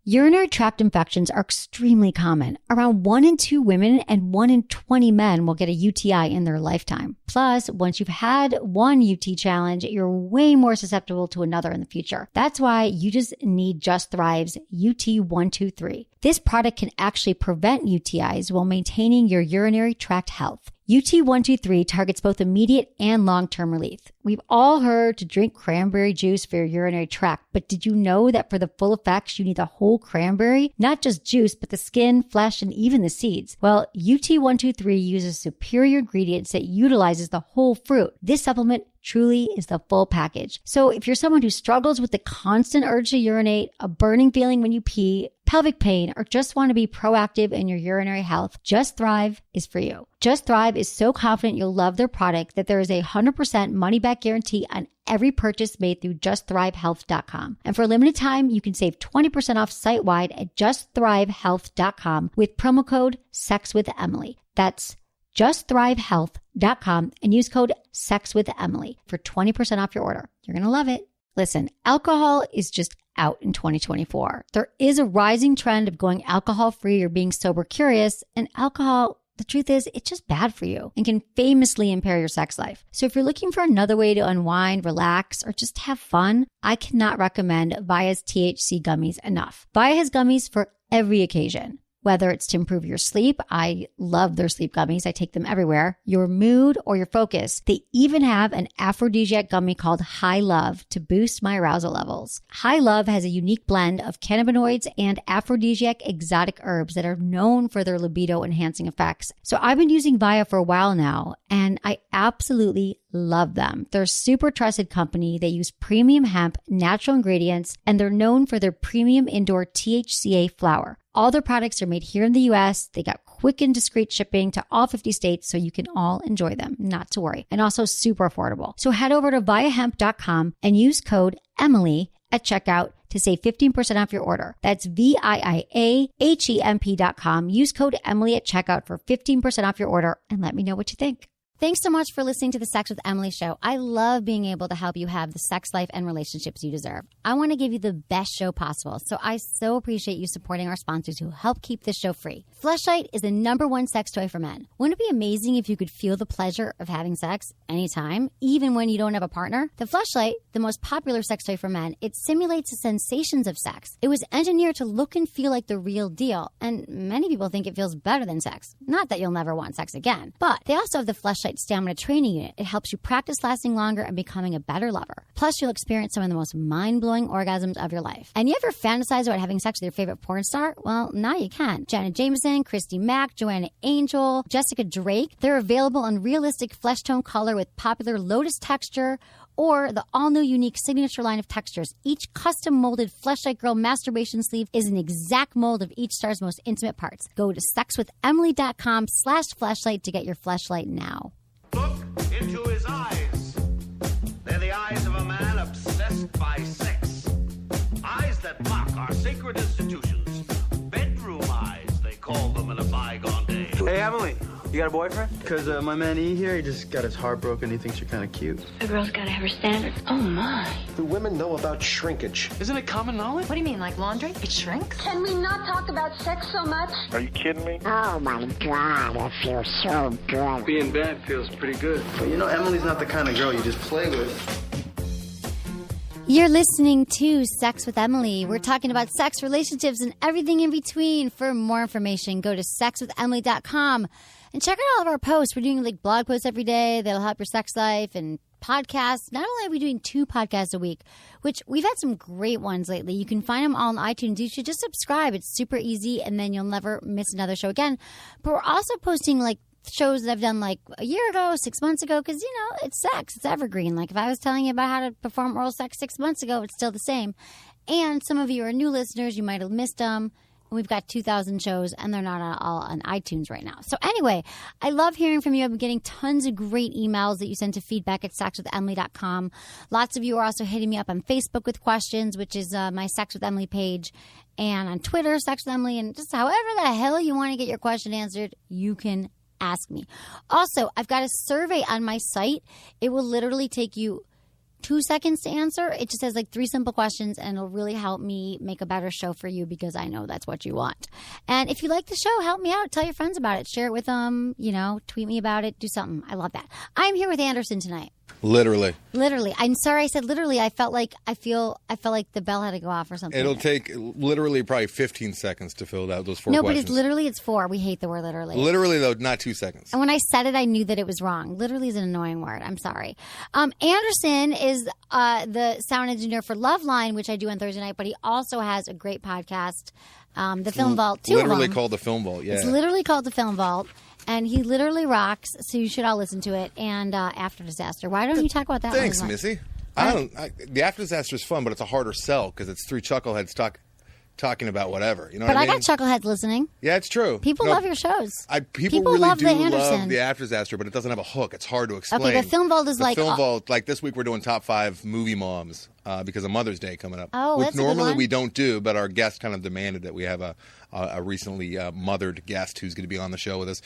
Urinary tract infections are extremely common. Around 1 in 2 women and 1 in 20 men will get a UTI in their lifetime. Plus, once you've had one UT challenge, you're way more susceptible to another in the future. That's why you just need Just Thrive's UT123. This product can actually prevent UTIs while maintaining your urinary tract health. UT123 targets both immediate and long-term relief. We've all heard to drink cranberry juice for your urinary tract, but did you know that for the full effects, you need the whole cranberry? Not just juice, but the skin, flesh, and even the seeds. Well, UT123 uses superior ingredients that utilizes the whole fruit. This supplement truly is the full package. So if you're someone who struggles with the constant urge to urinate, a burning feeling when you pee, pelvic pain, or just want to be proactive in your urinary health, Just Thrive is for you. Just Thrive is so confident you'll love their product that there is a 100% money-back guarantee on every purchase made through justthrivehealth.com. And for a limited time, you can save 20% off site-wide at justthrivehealth.com with promo code SEXWithEmily. That's justthrivehealth.com and use code SEXWithEmily for 20% off your order. You're going to love it. Listen, alcohol is just out in 2024. There is a rising trend of going alcohol-free or being sober curious, and alcohol, the truth is, it's just bad for you and can famously impair your sex life. So if you're looking for another way to unwind, relax, or just have fun, I cannot recommend Via's THC gummies enough. Via has gummies for every occasion. Whether it's to improve your sleep, I love their sleep gummies. I take them everywhere. Your mood or your focus. They even have an aphrodisiac gummy called High Love to boost my arousal levels. High Love has a unique blend of cannabinoids and aphrodisiac exotic herbs that are known for their libido enhancing effects. So I've been using Via for a while now, and I absolutely love them. They're a super trusted company. They use premium hemp, natural ingredients, and they're known for their premium indoor THCA flower. All their products are made here in the US. They got quick and discreet shipping to all 50 states, so you can all enjoy them, not to worry. And also super affordable. So head over to viahemp.com and use code Emily at checkout to save 15% off your order. That's VIAHEMP.com. Use code Emily at checkout for 15% off your order and let me know what you think. Thanks so much for listening to the Sex with Emily show. I love being able to help you have the sex life and relationships you deserve. I want to give you the best show possible, so I so appreciate you supporting our sponsors who help keep this show free. Fleshlight is the #1 sex toy for men. Wouldn't it be amazing if you could feel the pleasure of having sex anytime, even when you don't have a partner? The Fleshlight, the most popular sex toy for men, it simulates the sensations of sex. It was engineered to look and feel like the real deal, and many people think it feels better than sex. Not that you'll never want sex again, but they also have the Fleshlight Stamina Training Unit. It helps you practice lasting longer and becoming a better lover. Plus, you'll experience some of the most mind-blowing orgasms of your life. And you ever fantasize about having sex with your favorite porn star? Well, now you can. Janet Jameson, Christy Mack, Joanna Angel, Jessica Drake. They're available in realistic flesh tone color with popular lotus texture or the all-new unique signature line of textures. Each custom-molded Fleshlight Girl masturbation sleeve is an exact mold of each star's most intimate parts. Go to sexwithemily.com/fleshlight to get your Fleshlight now. Look into his eyes. They're the eyes of a man obsessed by sex. Eyes that mock our sacred institutions. Bedroom eyes, they call them in a bygone day. Hey, Emily, you got a boyfriend? Because my man E here, he just got his heart broken. He thinks you're kind of cute. A girl's got to have her standards. Oh, my. Do women know about shrinkage? Isn't it common knowledge? What do you mean, like laundry? It shrinks? Can we not talk about sex so much? Are you kidding me? Oh my God, it feels so good. Being bad feels pretty good. But you know, Emily's not the kind of girl you just play with. You're listening to Sex with Emily. We're talking about sex, relationships, and everything in between. For more information, go to sexwithemily.com and check out all of our posts. We're doing like blog posts every day that'll help your sex life, and podcasts. Not only are we doing 2 podcasts a week, which we've had some great ones lately. You can find them all on iTunes. You should just subscribe. It's super easy, and then you'll never miss another show again. But we're also posting like shows that I've done like a year ago, 6 months ago, because, you know, it's sex. It's evergreen. Like if I was telling you about how to perform oral sex 6 months ago, it's still the same. And some of you are new listeners. You might have missed them. We've got 2,000 shows, and they're not all on iTunes right now. So anyway, I love hearing from you. I've been getting tons of great emails that you send to feedback@sexwithemily.com. Lots of you are also hitting me up on Facebook with questions, which is my Sex with Emily page, and on Twitter, Sex with Emily, and just however the hell you want to get your question answered, you can ask me. Also, I've got a survey on my site. It will literally take you 2 seconds to answer. It just has like 3 simple questions, and it'll really help me make a better show for you because I know that's what you want. And if you like the show, help me out. Tell your friends about it. Share it with them. Tweet me about it. Do something. I love that. I'm here with Anderson tonight. Literally. I'm sorry I said literally. I felt like the bell had to go off or something. It'll take literally probably 15 seconds to fill out those 4 No, questions. but it's 4. We hate the word literally. Literally, though, not 2 seconds. And when I said it, I knew that it was wrong. Literally is an annoying word. I'm sorry. Anderson is the sound engineer for Loveline, which I do on Thursday night, but he also has a great podcast, The Film Vault. Literally called The Film Vault, yeah. It's literally called The Film Vault. And he literally rocks, so you should all listen to it. And After Disaster. Why don't you talk about that? Thanks, Missy. The After Disaster is fun, but it's a harder sell because it's 3 chuckleheads talking about whatever. You know what I mean? But I got chuckleheads listening. Yeah, it's true. People love your shows. People really love do the Anderson. love the After Disaster, but it doesn't have a hook. It's hard to explain. Okay, the Film Vault is like... Film Vault, like this week we're doing top 5 movie moms because of Mother's Day coming up. Oh, which that's a good normally one. we don't do, but our guest kind of demanded that we have a recently mothered guest who's going to be on the show with us,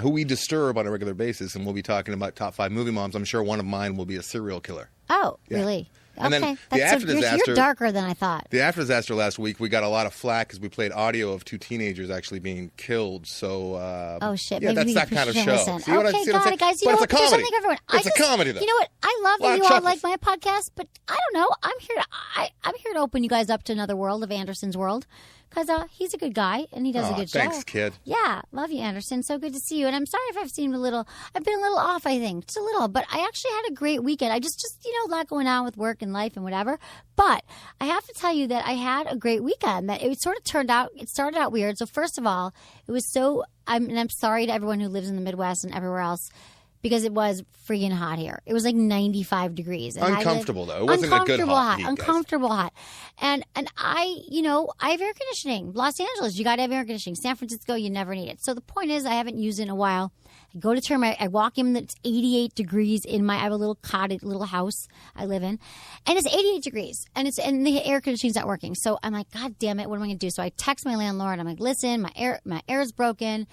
who we disturb on a regular basis, and we'll be talking about top 5 movie moms. I'm sure one of mine will be a serial killer. Oh, Yeah. really? And okay. then the After Disaster... You're darker than I thought. The After Disaster last week, we got a lot of flack because we played audio of 2 teenagers actually being killed. So, oh shit! yeah, Maybe that's that kind of show. Listen. See what I Okay, see what I'm got saying? it, guys. You But know it's a what? There's comedy. something for everyone. It's a comedy, though. You know what? I love Lot that of you all chuckles. like my podcast, but I don't know. I'm here to open you guys up to another world of Anderson's world. Because he's a good guy, and he does a good show. Thanks, kid. Yeah, love you, Anderson. So good to see you. And I'm sorry if I've been a little off, I think. Just a little. But I actually had a great weekend. I just a lot going on with work and life and whatever. But I have to tell you that I had a great weekend. That it sort of started out weird. So first of all, it was I'm sorry to everyone who lives in the Midwest and everywhere else, because it was freaking hot here. It was like 95 degrees. And Uncomfortable, though. It wasn't a good hot heat, guys. Uncomfortable hot. And I have air conditioning. Los Angeles, you got to have air conditioning. San Francisco, you never need it. So the point is, I haven't used it in a while. I go to turn I walk in, it's 88 degrees I have a little cottage, little house I live in, and it's 88 degrees, and the air conditioning's not working. So I'm like, God damn it, what am I going to do? So I text my landlord. I'm like, listen, my air is broken.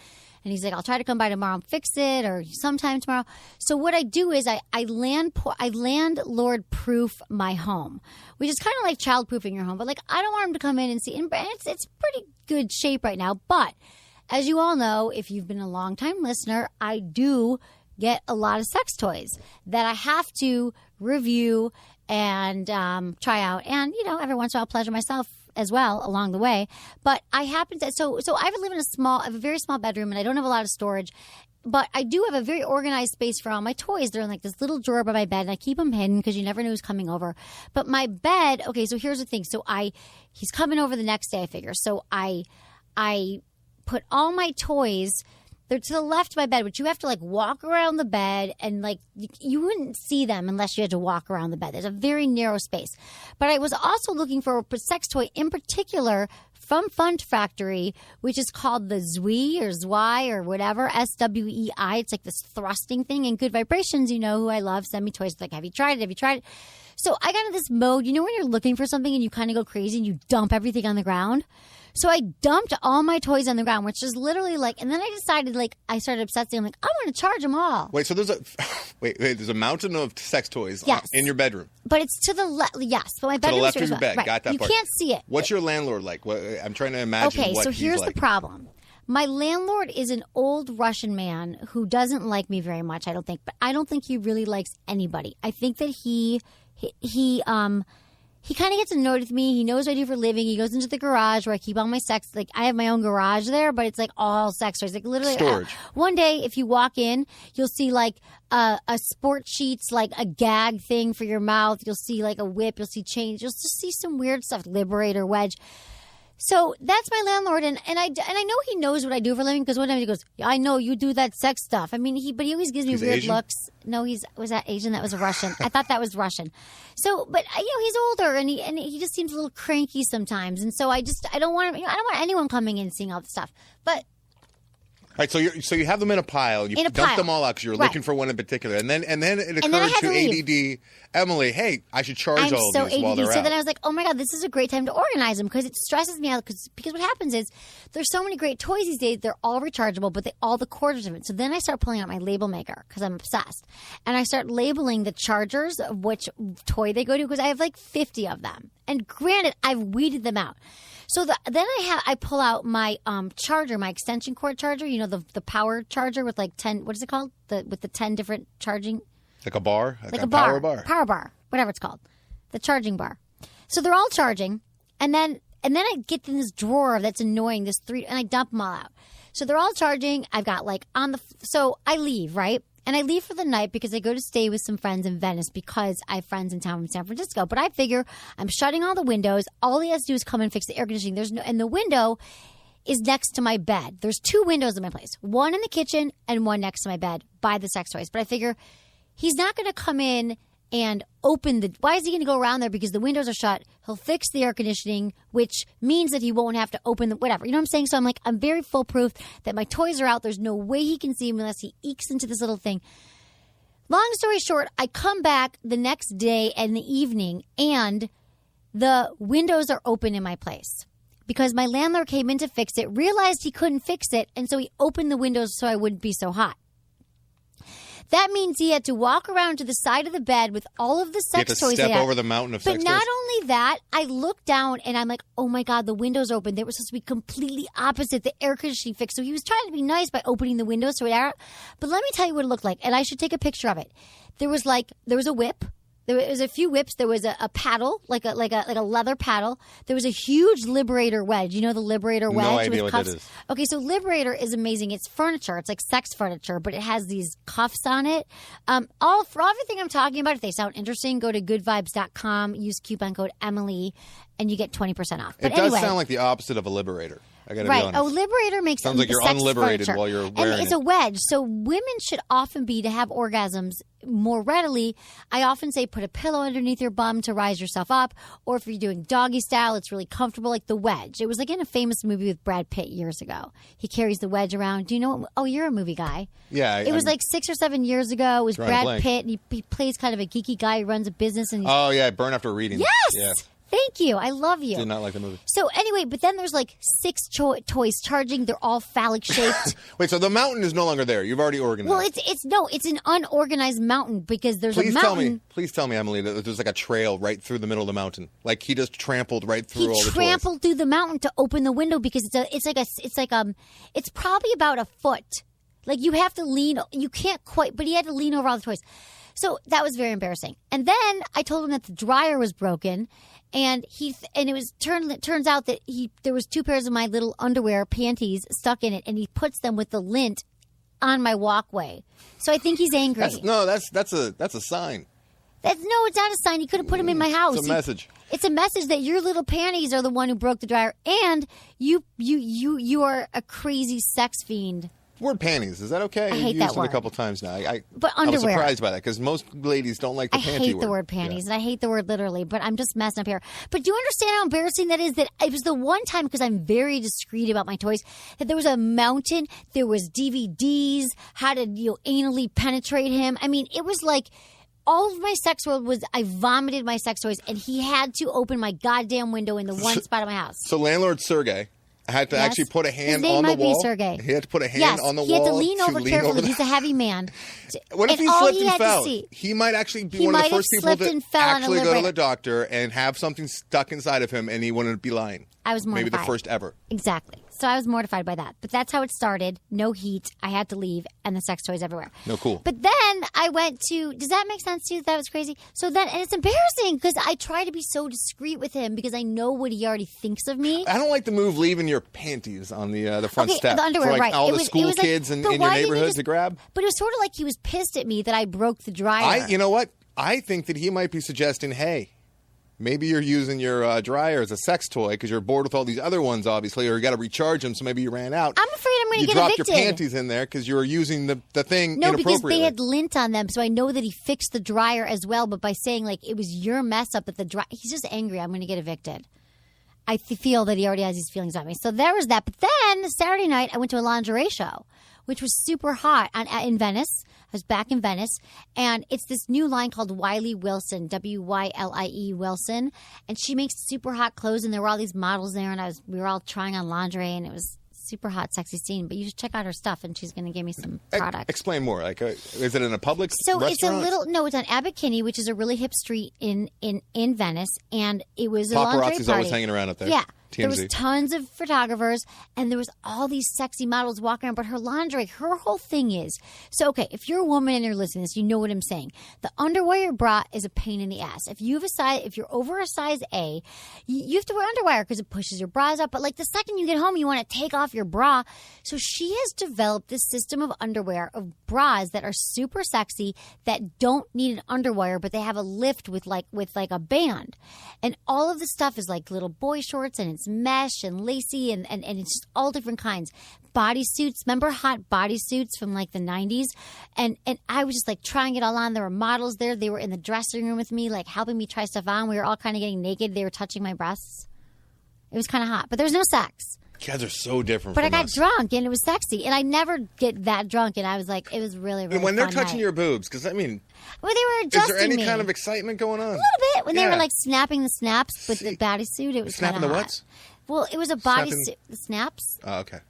And he's like, I'll try to come by tomorrow and fix it, or sometime tomorrow. So what I do is I landlord proof my home, which is kind of like child proofing your home. But like, I don't want him to come in and see. And it's pretty good shape right now. But as you all know, if you've been a long-time listener, I do get a lot of sex toys that I have to review and try out. And, every once in a while, pleasure myself as well along the way. But I happen to, so I live in I have a very small bedroom, and I don't have a lot of storage, but I do have a very organized space for all my toys. They're in like this little drawer by my bed, and I keep them hidden because you never know who's coming over. But my bed, okay, so here's the thing. So he's coming over the next day, I figure. So I put all my toys, they're to the left of my bed, but you have to like walk around the bed, and like you wouldn't see them unless you had to walk around the bed. There's a very narrow space. But I was also looking for a sex toy in particular from Fun Factory, which is called the Zwei or Zwei or whatever, SWEI. It's like this thrusting thing, and Good Vibrations, who I love, send me toys. Like, have you tried it? Have you tried it? So I got in this mode, when you're looking for something and you kind of go crazy and you dump everything on the ground. So I dumped all my toys on the ground, which is literally like, and then I decided, I started obsessing. I'm like, I'm going to charge them all. Wait, so there's a mountain of sex toys in your bedroom. But it's to the left, yes. But my bedroom to the left of your bed. Right. Got that you part. You can't see it. What's your landlord like? I'm trying to imagine what he's like. Okay, so here's the problem. My landlord is an old Russian man who doesn't like me very much, I don't think. But I don't think he really likes anybody. I think that he kind of gets annoyed with me. He knows what I do for a living. He goes into the garage where I keep all my sex. Like, I have my own garage there, but it's like all sex toys. Like, literally, storage. One day, if you walk in, you'll see like a sport sheets, like a gag thing for your mouth. You'll see like a whip. You'll see chains. You'll just see some weird stuff, Liberator, Wedge. So that's my landlord, and I know he knows what I do for a living, because one time he goes, yeah, I know you do that sex stuff. I mean, he always gives me weird Asian? looks. No, was that Asian? That was a Russian. I thought that was Russian. So, but he's older, and he just seems a little cranky sometimes, and so I don't want anyone coming in and seeing all the stuff. But right, so you have them in a pile. You dump them all out because you're looking for one in particular, and then it occurred to ADD Emily, hey, I should charge all of these while they're out. So then I was like, oh my God, this is a great time to organize them because it stresses me out because what happens is there's so many great toys these days. They're all rechargeable, but all the quarters of it. So then I start pulling out my label maker because I'm obsessed, and I start labeling the chargers of which toy they go to because I have like 50 of them. And granted, I've weeded them out. So then I pull out my charger, my extension cord charger. You know, the power charger with like 10. What is it called? With the 10 different charging. Like a bar, like a power bar, whatever it's called, the charging bar. So they're all charging, and then I get in this drawer that's annoying. And I dump them all out. So they're all charging. I've got like so I leave, right? And I leave for the night because I go to stay with some friends in Venice because I have friends in town from San Francisco. But I figure I'm shutting all the windows. All he has to do is come and fix the air conditioning. And the window is next to my bed. There's 2 windows in my place. One in the kitchen and one next to my bed by the sex toys. But I figure he's not going to come in and open why is he going to go around there because the windows are shut? He'll fix the air conditioning, which means that he won't have to open whatever. You know what I'm saying? So I'm very foolproof that my toys are out. There's no way he can see them unless he ekes into this little thing. Long story short, I come back the next day in the evening and the windows are open in my place because my landlord came in to fix it, realized he couldn't fix it, and so he opened the windows so I wouldn't be so hot. That means he had to walk around to the side of the bed with all of the sex toys. Step over the mountain of sex toys. But not only that, I look down and I'm like, oh my God, the window's open. They were supposed to be completely opposite, the air conditioning fixed. So he was trying to be nice by opening the windows so it air. But let me tell you what it looked like. And I should take a picture of it. There was a whip. There was a few whips. There was a paddle, like a leather paddle. There was a huge Liberator wedge. You know the Liberator wedge? No idea with what cuffs? that is. Okay, so Liberator is amazing. It's furniture. It's like sex furniture, but it has these cuffs on it. For everything I'm talking about, if they sound interesting, go to goodvibes.com, use coupon code Emily, and you get 20% off. But it does sound like the opposite of a Liberator. I gotta be honest. Oh, Liberator makes sounds like you're unliberated while you're wearing it. And it's a wedge, so women should often be to have orgasms more readily. I often say put a pillow underneath your bum to rise yourself up, or if you're doing doggy style, it's really comfortable, like the wedge. It was like in a famous movie with Brad Pitt years ago. He carries the wedge around. Do you know? Oh, you're a movie guy. Yeah, it was like 6 or 7 years ago. It was Brad Pitt, and he plays kind of a geeky guy who runs a business. And Burn After Reading. Yes. Yeah. Thank you. I love you. Did not like the movie. So anyway, but then there's like 6 toys charging. They're all phallic shaped. Wait, so the mountain is no longer there. You've already organized. Well, it's an unorganized mountain because there's a mountain. Please tell me, Emily, that there's like a trail right through the middle of the mountain. Like he just trampled right through all the toys. He trampled through the mountain to open the window because it's probably about a foot. Like you have to lean. You can't quite, but he had to lean over all the toys. So that was very embarrassing. And then I told him that the dryer was broken. And it turns out that there was 2 pairs of my little underwear panties stuck in it, and he puts them with the lint on my walkway. So I think he's angry. That's a sign. No, it's not a sign. He could have put them in my house. It's a message. It's a message that your little panties are the one who broke the dryer, and you are a crazy sex fiend. Word panties, is that okay? I hate You've that used word. it a couple times now. But underwear. I was surprised by that because most ladies don't like the panty word. I hate the word panties, and I hate the word literally, but I'm just messing up here. But do you understand how embarrassing that is? That it was the one time, because I'm very discreet about my toys, that there was a mountain, there was DVDs, how to anally penetrate him. I mean, it was like all of my sex world was, I vomited my sex toys, and he had to open my goddamn window in the one spot of my house. So landlord Sergey had to actually put a hand on the wall. His name might be Sergey. He had to put a hand on the wall. He had to lean over carefully. He's a heavy man. What if he slipped and fell? He might actually be one of the first people to actually go to the doctor and have something stuck inside of him, and he wouldn't be lying. I was mortified. Maybe the first ever. Exactly. So I was mortified by that. But that's how it started. No heat. I had to leave, and the sex toys everywhere. No cool. But then I went to. Does that make sense to you? That was crazy. So then, and it's embarrassing because I try to be so discreet with him because I know what he already thinks of me. I don't like the move leaving your panties on the front step the underwear, for right? All the school kids in your neighborhood to grab. But it was sort of like he was pissed at me that I broke the dryer. You know what? I think that he might be suggesting, hey, maybe you're using your dryer as a sex toy because you're bored with all these other ones, obviously, or you got to recharge them, so maybe you ran out. I'm afraid I'm going to get evicted. evicted. You dropped your panties in there because you were using the thing inappropriately. No, because they had lint on them, so I know that he fixed the dryer as well, but by saying, like, it was your mess up that the dryer... He's just angry. I'm going to get evicted. I feel that he already has these feelings about me. So there was that. But then Saturday night, I went to a lingerie show, which was super hot in Venice. I was back in Venice, and it's this new line called Wiley Wilson, W-Y-L-I-E Wilson, and she makes super hot clothes, and there were all these models there, and we were all trying on lingerie, and it was super hot, sexy scene. But you should check out her stuff, and she's going to give me some product. Explain more. Like, is it in a public restaurant? It's it's on Abbot Kinney, which is a really hip street in Venice, and it was a lingerie party. Paparazzi's always hanging around up there. Yeah. TMZ. There was tons of photographers, and there was all these sexy models walking around. But her lingerie, her whole thing is, so, okay, if you're a woman and you're listening to this, you know what I'm saying. The underwire bra is a pain in the ass. If you're over a size A, you have to wear underwire because it pushes your bras up. But like the second you get home, you want to take off your bra. So she has developed this system of underwear, of bras that are super sexy, that don't need an underwire, but they have a lift with like a band. And all of the stuff is like little boy shorts, and it's mesh and lacy, and it's just all different kinds. Bodysuits. Remember hot bodysuits from like the 90s? And I was just like trying it all on. There were models there. They were in the dressing room with me, like helping me try stuff on. We were all kind of getting naked. They were touching my breasts. It was kind of hot, but there was no sex. Kids are so different but from I got us. drunk, and it was sexy. And I never get that drunk, and I was like, it was really, really when they're fun touching night. your boobs, because, I mean, well, they were adjusting is there any me. kind of excitement going on? A little bit. When they were like snapping the snaps with the bodysuit, it was snapping kinda the hot. what? Well, it was a bodysuit. The snaps. Oh, okay.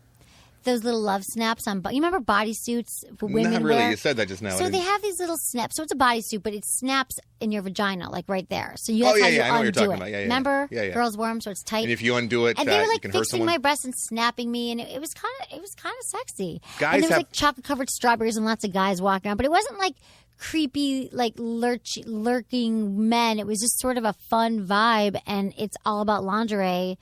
Those little love snaps on. You remember bodysuits for women? Not really. Wear? You said that just now. So they have these little snaps. So it's a bodysuit, but it snaps in your vagina, like right there. So that's how you I know what you're undo talking it. about. Yeah, yeah. Remember? Yeah, yeah. Girls wear them, so it's tight. And if you undo it, and they were you like can hurt fixing someone. my breasts and snapping me, and it was kind of sexy. Guys and there was have- like chocolate covered strawberries and lots of guys walking around, but it wasn't like creepy, like lurking men. It was just sort of a fun vibe, and it's all about lingerie,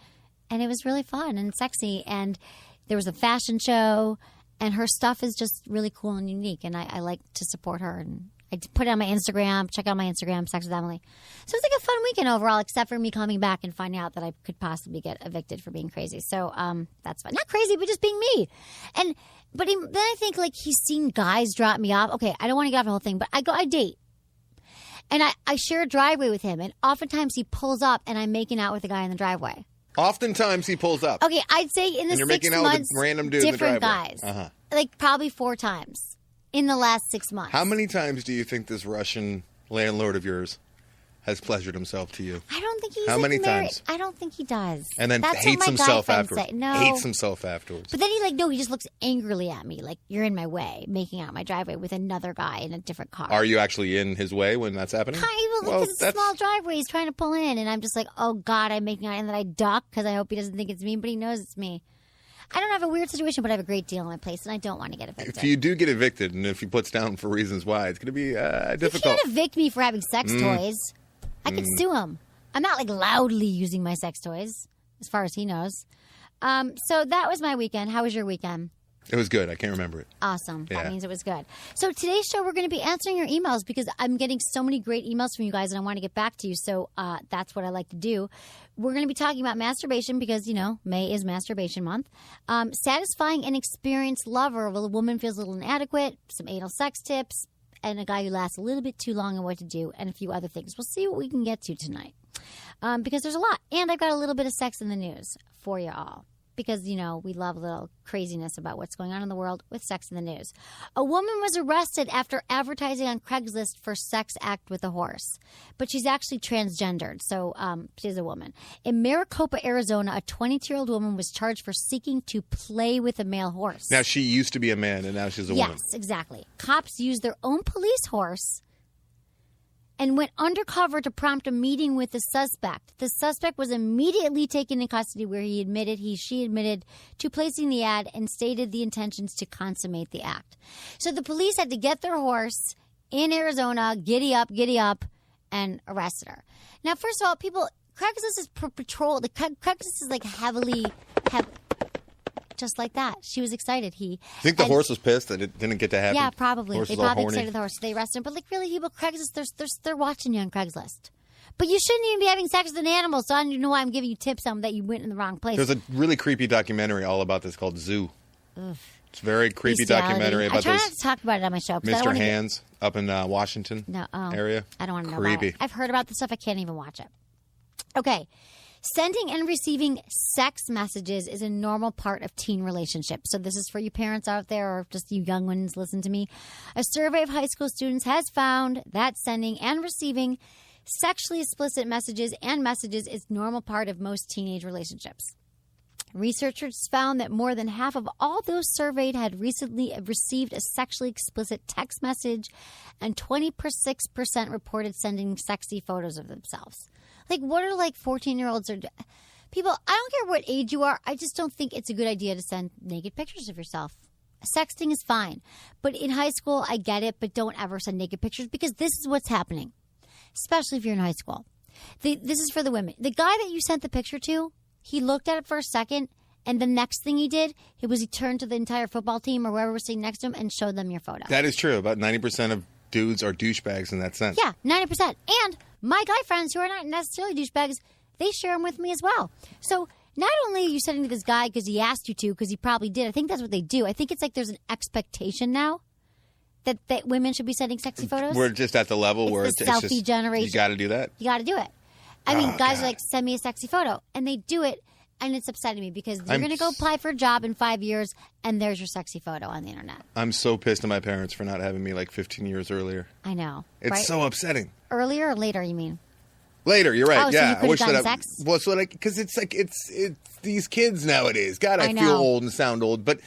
and it was really fun and sexy. And there was a fashion show, and her stuff is just really cool and unique, and I like to support her. And I put it on my Instagram. Check out my Instagram, Sex with Emily. So it's like a fun weekend overall, except for me coming back and finding out that I could possibly get evicted for being crazy. So that's fun. Not crazy, but just being me. But then I think like he's seen guys drop me off. Okay, I don't want to get off the whole thing, but I date. And I share a driveway with him, and oftentimes he pulls up, and I'm making out with the guy in the driveway. Oftentimes he pulls up. Okay, I'd say in the and you're 6 making out months, with a random dude in the different driveway. guys. Like probably 4 times in the last 6 months. How many times do you think this Russian landlord of yours has pleasured himself to you? I don't think he's How many married. times? I don't think he does. And then That's hates what my himself guy friends afterwards. say. No. Hates himself afterwards. But then he just looks angrily at me, like you're in my way, making out my driveway with another guy in a different car. Are you actually in his way when that's happening? Because it's a small driveway. He's trying to pull in, and I'm just like, oh God, I'm making out, and then I duck because I hope he doesn't think it's me, but he knows it's me. I don't have a weird situation, but I have a great deal in my place, and I don't want to get evicted. If you do get evicted, and if he puts down for reasons why, it's going to be difficult. You can't evict me for having sex toys. I could sue him. I'm not like loudly using my sex toys, as far as he knows. So that was my weekend. How was your weekend? It was good. I can't remember it. Awesome. Yeah. That means it was good. So today's show, we're going to be answering your emails because I'm getting so many great emails from you guys, and I want to get back to you. So that's what I like to do. We're going to be talking about masturbation because, May is masturbation month. Satisfying an experienced lover while a woman feels a little inadequate, some anal sex tips, and a guy who lasts a little bit too long and what to do, and a few other things. We'll see what we can get to tonight because there's a lot. And I've got a little bit of sex in the news for you all. Because, we love a little craziness about what's going on in the world with sex in the news. A woman was arrested after advertising on Craigslist for sex act with a horse. But she's actually transgendered, so she's a woman. In Maricopa, Arizona, a 22-year-old woman was charged for seeking to play with a male horse. Now, she used to be a man, and now she's a woman. Yes, exactly. Cops used their own police horse and went undercover to prompt a meeting with the suspect. The suspect was immediately taken in custody where she admitted to placing the ad and stated the intentions to consummate the act. So the police had to get their horse in Arizona, giddy up, and arrested her. Now, first of all, Craigslist is patrolled. Craigslist is like heavily just like that. She was excited. Think the horse was pissed that it didn't get to happen? Yeah, probably. Horse They was all probably horny. excited the horse. So they arrested him. But like really, people, Craigslist, they're watching you on Craigslist. But you shouldn't even be having sex with an animal. So I don't know why I'm giving you tips on that you went in the wrong place. There's a really creepy documentary all about this called Zoo. Ugh. It's a very creepy Bestiality. documentary about I try those not to talk about it on my show. 'Cause I don't Mr. wanna Hands up in Washington area. I don't want to know Creepy. about it. I've heard about this stuff. I can't even watch it. Okay. Sending and receiving sex messages is a normal part of teen relationships. So this is for you parents out there or just you young ones, listen to me. A survey of high school students has found that sending and receiving sexually explicit messages and messages is normal part of most teenage relationships. Researchers found that more than half of all those surveyed had recently received a sexually explicit text message, and 26% reported sending sexy photos of themselves. Like, what are, like, 14-year-olds or people? I don't care what age you are. I just don't think it's a good idea to send naked pictures of yourself. Sexting is fine. But in high school, I get it, but don't ever send naked pictures because this is what's happening, especially if you're in high school. This is for the women. The guy that you sent the picture to, he looked at it for a second, and the next thing he did, he turned to the entire football team or whoever was sitting next to him and showed them your photo. That is true. About 90% of dudes are douchebags in that sense. Yeah, 90%. And my guy friends who are not necessarily douchebags, they share them with me as well. So not only are you sending to this guy because he asked you to, because he probably did. I think that's what they do. I think it's like there's an expectation now that women should be sending sexy photos. We're just at the level where it's just selfie generation. You got to do that. You got to do it. I mean, guys are like, send me a sexy photo. And they do it. And it's upsetting me because you're going to go apply for a job in 5 years and there's your sexy photo on the internet. I'm so pissed at my parents for not having me like 15 years earlier. I know. It's right? so upsetting. Earlier or later, you mean? Later, you're right. Oh, yeah, so you could have done sex? Well, so like, because it's like it's these kids nowadays. God, I know. feel old and sound old, but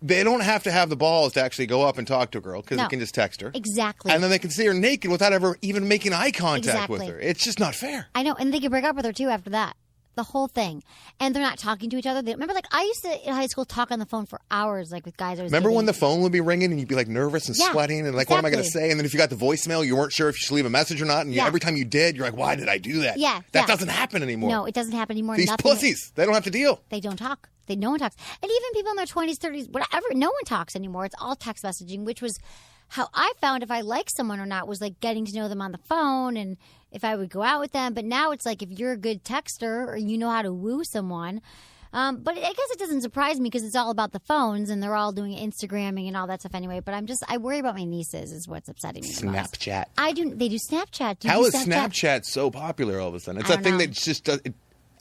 they don't have to have the balls to actually go up and talk to a girl because they can just text her. Exactly. And then they can see her naked without ever even making eye contact with Exactly. her. It's just not fair. I know, and they could break up with her too after that. The whole thing. And they're not talking to each other. Remember, like, I used to, in high school, talk on the phone for hours, like, with guys I was Remember dating. when the phone would be ringing and you'd be, like, nervous and sweating and, like, what am I going to say? And then if you got the voicemail, you weren't sure if you should leave a message or not. And every time you did, you're like, why did I do that? Yeah. That doesn't happen anymore. No, it doesn't happen anymore. These pussies, they don't have to deal. They don't talk. No one talks. And even people in their 20s, 30s, whatever, no one talks anymore. It's all text messaging, which was how I found if I liked someone or not was, like, getting to know them on the phone and if I would go out with them. But now it's like if you're a good texter or you know how to woo someone. But I guess it doesn't surprise me because it's all about the phones and they're all doing Instagramming and all that stuff anyway. But I worry about my nieces is what's upsetting me the most. Snapchat. They do Snapchat. How is Snapchat so popular all of a sudden? It's a thing that just does.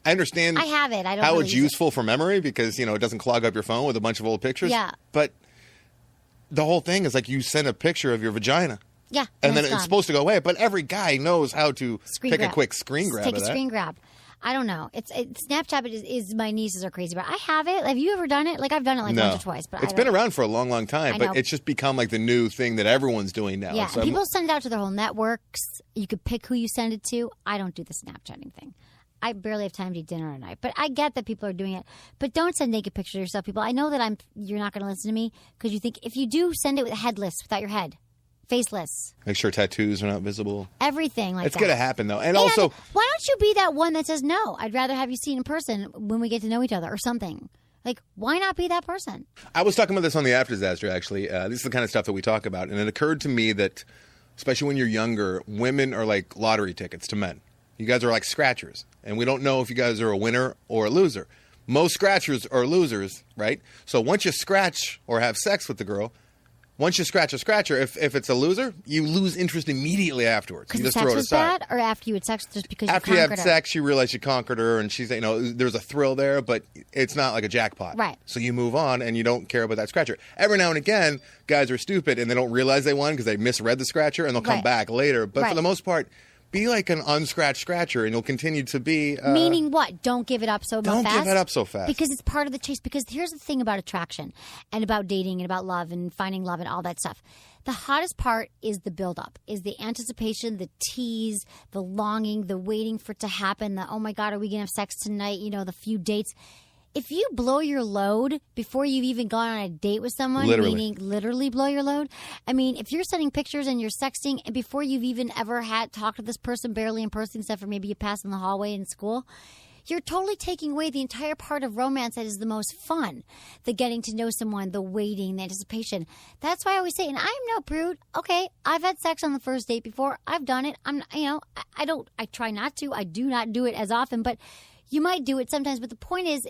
I understand. I have it. I don't how really it's use useful for memory because, it doesn't clog up your phone with a bunch of old pictures. Yeah. But the whole thing is like you send a picture of your vagina. Yeah. And then it's supposed to go away. But every guy knows how to take a quick screen grab of that. Take a screen grab. I don't know. It's Snapchat is my nieces are crazy about. I have it. Have you ever done it? Like I've done it like once or twice. But it's been around for a long, long time. But it's just become like the new thing that everyone's doing now. Yeah. So People send it out to their whole networks. You could pick who you send it to. I don't do the Snapchatting thing. I barely have time to eat dinner at night. But I get that people are doing it. But don't send naked pictures of yourself, people. I know that you're not going to listen to me because you think if you do, send it with headless, without your head. Faceless. Make sure tattoos are not visible. Everything like that. It's going to happen, though. And also, why don't you be that one that says, no, I'd rather have you seen in person when we get to know each other or something? Like, why not be that person? I was talking about this on the After Disaster, actually. This is the kind of stuff that we talk about. And it occurred to me that, especially when you're younger, women are like lottery tickets to men. You guys are like scratchers. And we don't know if you guys are a winner or a loser. Most scratchers are losers, right? So once you scratch or have sex with the girl, once you scratch a scratcher, if it's a loser, you lose interest immediately afterwards. You because just throw it was aside. bad, or after you had sex, just because after you you conquered have her? sex, you realize you conquered her, and she's there's a thrill there, but it's not like a jackpot. Right. So you move on, and you don't care about that scratcher. Every now and again, guys are stupid, and they don't realize they won because they misread the scratcher, and they'll come back later. But for the most part, be like an unscratched scratcher, and you'll continue to be. Meaning what? Don't give it up so fast? Don't give it up so fast. Because it's part of the chase. Because here's the thing about attraction and about dating and about love and finding love and all that stuff. The hottest part is the buildup, is the anticipation, the tease, the longing, the waiting for it to happen, the, oh my God, are we going to have sex tonight? The few dates. If you blow your load before you've even gone on a date with someone, meaning literally blow your load. I mean, if you're sending pictures and you're sexting and before you've even ever had talked to this person barely in person, except for maybe you pass in the hallway in school, you're totally taking away the entire part of romance that is the most fun. The getting to know someone, the waiting, the anticipation. That's why I always say, and I'm no prude. Okay, I've had sex on the first date before. I've done it. I try not to. I do not do it as often, but you might do it sometimes, but the point is,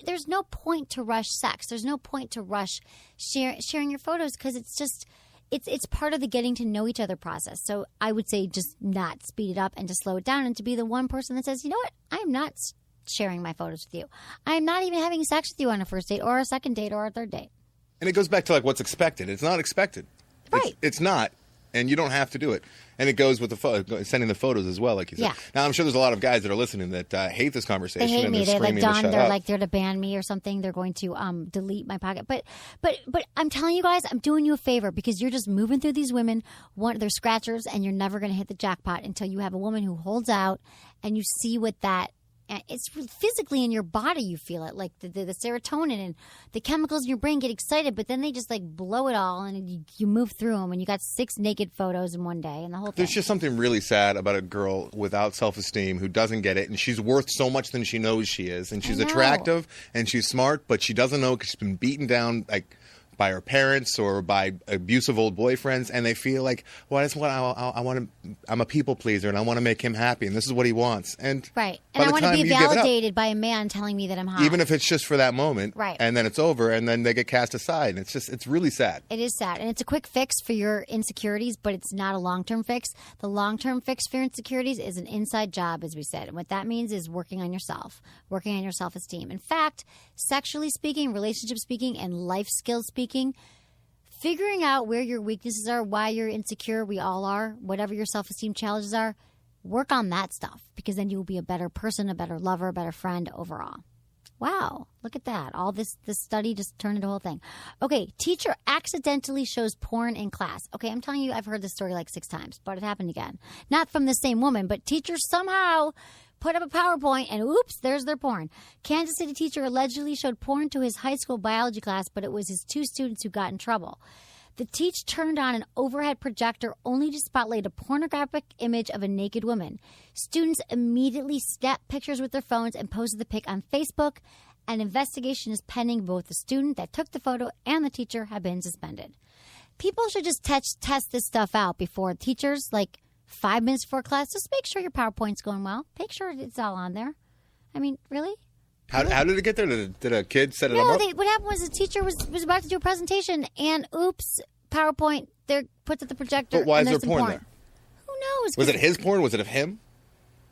there's no point to rush sex. There's no point to rush sharing your photos because it's part of the getting to know each other process. So I would say just not speed it up and to slow it down and to be the one person that says, you know what, I'm not sharing my photos with you. I'm not even having sex with you on a first date or a second date or a third date. And it goes back to like what's expected. It's not expected. Right. It's not. And you don't have to do it. And it goes with the sending the photos as well, like you said. Yeah. Now, I'm sure there's a lot of guys that are listening that hate this conversation. They hate and me. They're They're like screaming to done. shut They're up. like they're to ban me or something. They're going to delete my pocket. But I'm telling you guys, I'm doing you a favor because you're just moving through these women. They're scratchers, and you're never going to hit the jackpot until you have a woman who holds out, and you see what that. It's physically in your body. You feel it, like the serotonin and the chemicals in your brain get excited, but then they just like blow it all, and you move through them, and you got 6 naked photos in one day, and the whole thing. There's just something really sad about a girl without self-esteem who doesn't get it, and she's worth so much than she knows she is, and she's attractive and she's smart, but she doesn't know because she's been beaten down like by her parents or by abusive old boyfriends, and they feel like, well, that's what I want to. I'm a people pleaser, and I want to make him happy, and this is what he wants. And right, and I want to be validated by a man telling me that I'm hot, even if it's just for that moment. Right, and then it's over, and then they get cast aside, and it's really sad. It is sad, and it's a quick fix for your insecurities, but it's not a long-term fix. The long-term fix for your insecurities is an inside job, as we said, and what that means is working on yourself, working on your self-esteem. In fact, sexually speaking, relationship speaking, and life skills speaking, figuring out where your weaknesses are, why you're insecure, we all are, whatever your self-esteem challenges are, work on that stuff because then you'll be a better person, a better lover, a better friend overall. Wow, look at that. All this study just turned into a whole thing. Okay, teacher accidentally shows porn in class. Okay, I'm telling you, I've heard this story like 6 times, but it happened again. Not from the same woman, but teachers somehow put up a PowerPoint and oops, there's their porn. Kansas City teacher allegedly showed porn to his high school biology class, but it was his 2 students who got in trouble. The teacher turned on an overhead projector only to spotlight a pornographic image of a naked woman. Students immediately snapped pictures with their phones and posted the pic on Facebook. An investigation is pending. Both the student that took the photo and the teacher have been suspended. People should just test this stuff out before teachers, like 5 minutes before class. Just make sure your PowerPoint's going well. Make sure it's all on there. I mean, really? How did it get there? Did a kid set it up? No, what happened was the teacher was about to do a presentation, and oops, PowerPoint, they're put to the projector. But why is there porn there? Who knows? Was it his porn? Was it of him?